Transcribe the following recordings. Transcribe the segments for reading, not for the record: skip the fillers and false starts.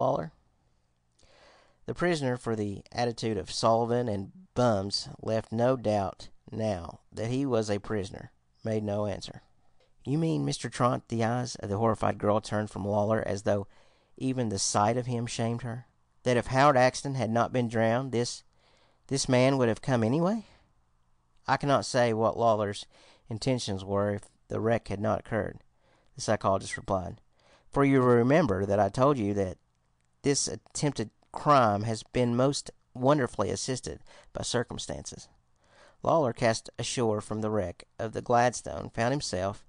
Lawler. The prisoner, for the attitude of Sullivan and Bums left no doubt now that he was a prisoner, made no answer. "You mean, Mr. Trot," the eyes of the horrified girl turned from Lawler as though even the sight of him shamed her, "that if Howard Axton had not been drowned, this man would have come anyway?" "I cannot say what Lawler's intentions were if the wreck had not occurred," the psychologist replied, "for you will remember that I told you that this attempted crime has been most wonderfully assisted by circumstances." Lawler, cast ashore from the wreck of the Gladstone, found himself,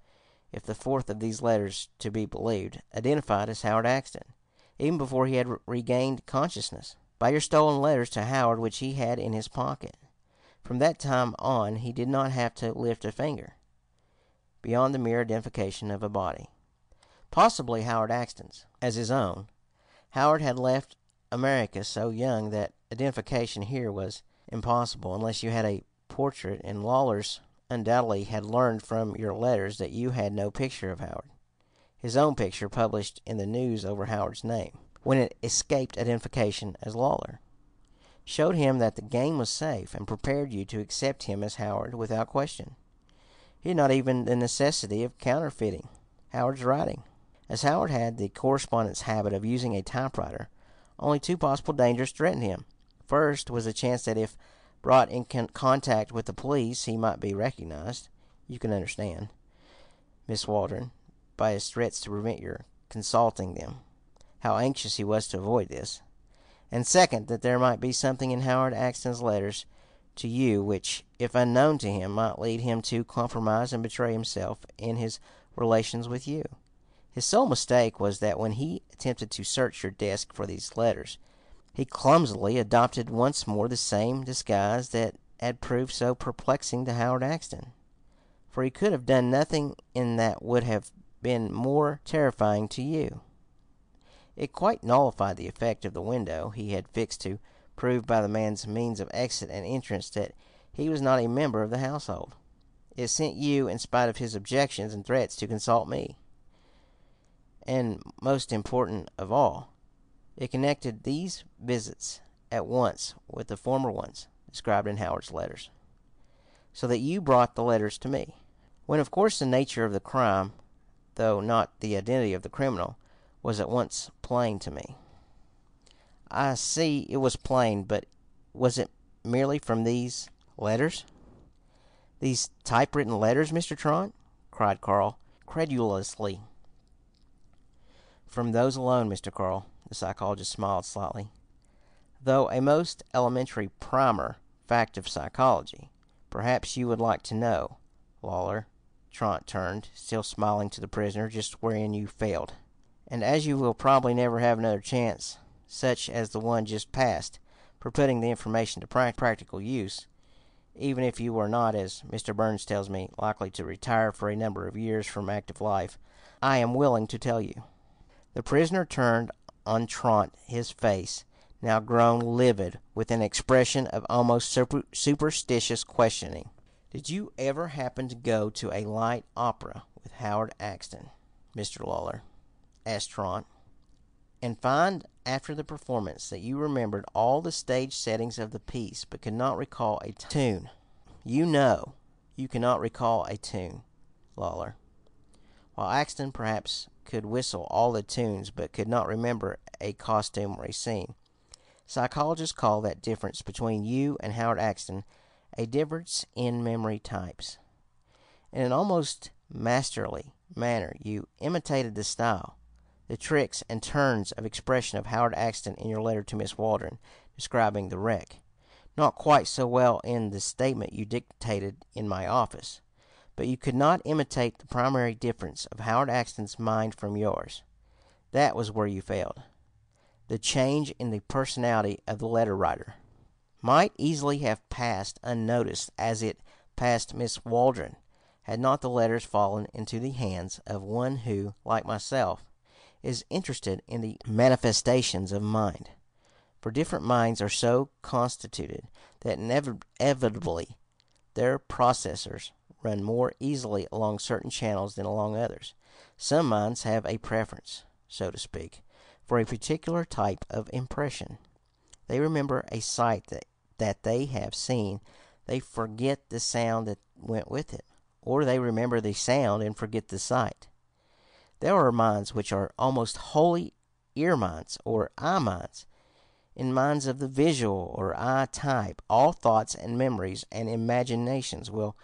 if the fourth of these letters to be believed, identified as Howard Axton, even before he had regained consciousness, by your stolen letters to Howard which he had in his pocket. From that time on he did not have to lift a finger, beyond the mere identification of a body, possibly Howard Axton's, as his own. Howard had left America so young that identification here was impossible unless you had a portrait, and Lawler's undoubtedly had learned from your letters that you had no picture of Howard. His own picture, published in the news over Howard's name, when it escaped identification as Lawler, showed him that the game was safe, and prepared you to accept him as Howard without question. He had not even the necessity of counterfeiting Howard's writing. As Howard had the correspondent's habit of using a typewriter, only two possible dangers threatened him. First was the chance that if brought in contact with the police he might be recognized. You can understand, Miss Waldron, by his threats to prevent your consulting them, how anxious he was to avoid this. And second, that there might be something in Howard Axton's letters to you which, if unknown to him, might lead him to compromise and betray himself in his relations with you. His sole mistake was that when he attempted to search your desk for these letters, he clumsily adopted once more the same disguise that had proved so perplexing to Howard Axton. For he could have done nothing in that would have been more terrifying to you. It quite nullified the effect of the window he had fixed to prove by the man's means of exit and entrance that he was not a member of the household. It sent you, in spite of his objections and threats, to consult me. And, most important of all, it connected these visits at once with the former ones described in Howard's letters, so that you brought the letters to me, when of course the nature of the crime, though not the identity of the criminal, was at once plain to me." "I see it was plain, but was it merely from these letters?" "These typewritten letters, Mr. Trot?" cried Carl, credulously. "From those alone, Mr. Carl." The psychologist smiled slightly. "Though a most elementary primer fact of psychology, perhaps you would like to know, Lawler." Trot turned, still smiling, to the prisoner, "just wherein you failed. And as you will probably never have another chance, such as the one just passed, for putting the information to practical use, even if you were not, as Mr. Burns tells me, likely to retire for a number of years from active life, I am willing to tell you." The prisoner turned on Trot, his face now grown livid with an expression of almost superstitious questioning. "Did you ever happen to go to a light opera with Howard Axton, Mr. Lawler?" asked Trot, "and find after the performance that you remembered all the stage settings of the piece, but could not recall a tune? You know you cannot recall a tune, Lawler, while Axton perhaps could whistle all the tunes, but could not remember a costume or a scene. Psychologists call that difference between you and Howard Axton a difference in memory types. In an almost masterly manner you imitated the style, the tricks and turns of expression of Howard Axton in your letter to Miss Waldron describing the wreck. Not quite so well in the statement you dictated in my office. But you could not imitate the primary difference of Howard Axton's mind from yours. That was where you failed. The change in the personality of the letter writer might easily have passed unnoticed, as it passed Miss Waldron, had not the letters fallen into the hands of one who, like myself, is interested in the manifestations of mind. For different minds are so constituted that inevitably their processors run more easily along certain channels than along others. Some minds have a preference, so to speak, for a particular type of impression. They remember a sight that they have seen. They forget the sound that went with it, or they remember the sound and forget the sight. There are minds which are almost wholly ear minds or eye minds. In minds of the visual or eye type, all thoughts and memories and imaginations will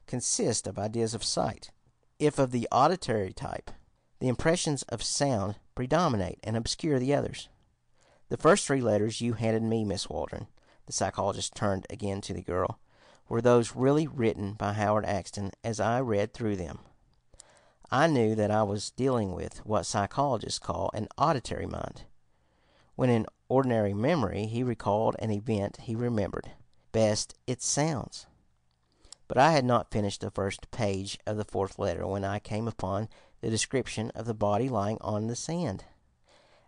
consist of ideas of sight. If of the auditory type, the impressions of sound predominate and obscure the others. The first three letters you handed me, Miss Waldron, the psychologist turned again to the girl, were those really written by Howard Axton. As I read through them, I knew that I was dealing with what psychologists call an auditory mind. When in ordinary memory he recalled an event, he remembered best its sounds. But I had not finished the first page of the fourth letter when I came upon the description of the body lying on the sand.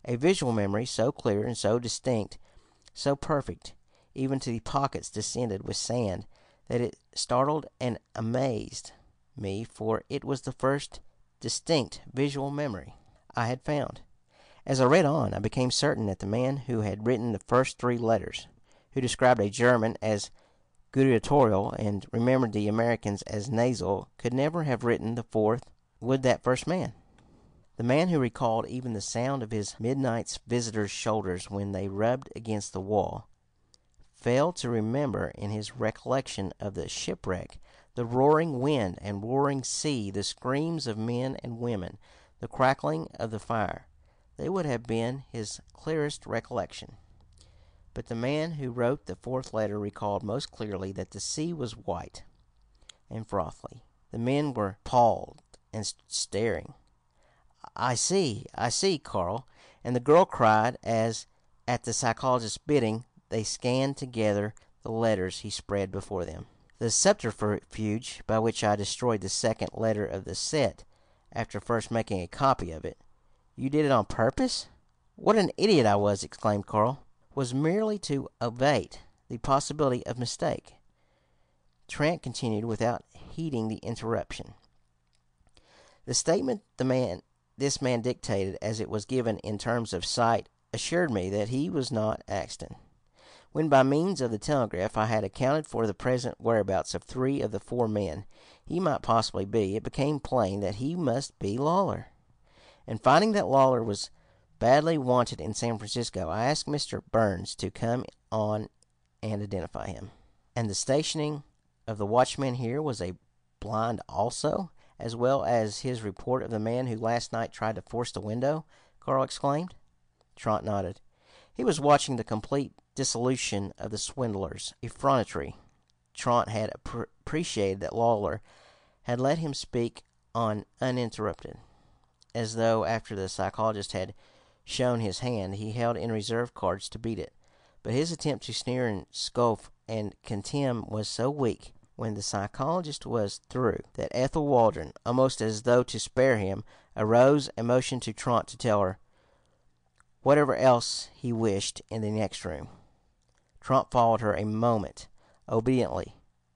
A visual memory so clear and so distinct, so perfect, even to the pockets descended with sand, that it startled and amazed me, for it was the first distinct visual memory I had found. As I read on, I became certain that the man who had written the first three letters, who described a German as guttural and remembered the Americans as nasal, could never have written the fourth. Would that first man, the man who recalled even the sound of his midnight's visitors' shoulders when they rubbed against the wall, fail to remember in his recollection of the shipwreck, the roaring wind and roaring sea, the screams of men and women, the crackling of the fire? They would have been his clearest recollection. But the man who wrote the fourth letter recalled most clearly that the sea was white and frothy. The men were appalled and staring. I see, Carl." And the girl cried as, at the psychologist's bidding, they scanned together the letters he spread before them. "The subterfuge by which I destroyed the second letter of the set, after first making a copy of it." "You did it on purpose? What an idiot I was!" exclaimed Carl. "Was merely to obviate the possibility of mistake," Trent continued without heeding the interruption. "The statement this man dictated, as it was given in terms of sight, assured me that he was not Axton. When by means of the telegraph I had accounted for the present whereabouts of three of the four men he might possibly be, it became plain that he must be Lawler. And finding that Lawler was badly wanted in San Francisco, I asked Mr. Burns to come on and identify him." "And the stationing of the watchman here was a blind also, as well as his report of the man who last night tried to force the window?" Carl exclaimed. Trot nodded. He was watching the complete dissolution of the swindler's effrontery. Trot had appreciated that Lawler had let him speak on uninterrupted, as though, after the psychologist had shown his hand, he held in reserve cards to beat it. But his attempt to sneer and scoff and contemn was so weak, when the psychologist was through, that Ethel Waldron, almost as though to spare him, arose and motioned to Trot to tell her whatever else he wished in the next room. Trot followed her a moment obediently,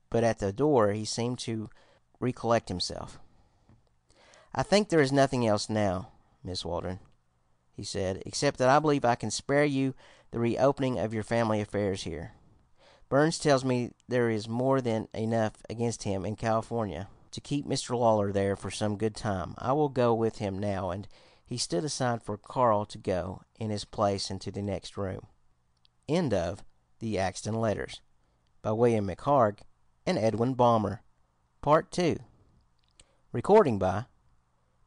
but at the door he seemed to recollect himself. "I think there is nothing else now, Miss Waldron," he said, "except that I believe I can spare you the reopening of your family affairs here. Burns tells me there is more than enough against him in California to keep Mr. Lawler there for some good time. I will go with him now," and he stood aside for Carl to go in his place into the next room. End of The Axton Letters, by William McHarg and Edwin Balmer, Part 2. Recording by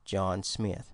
John Smith.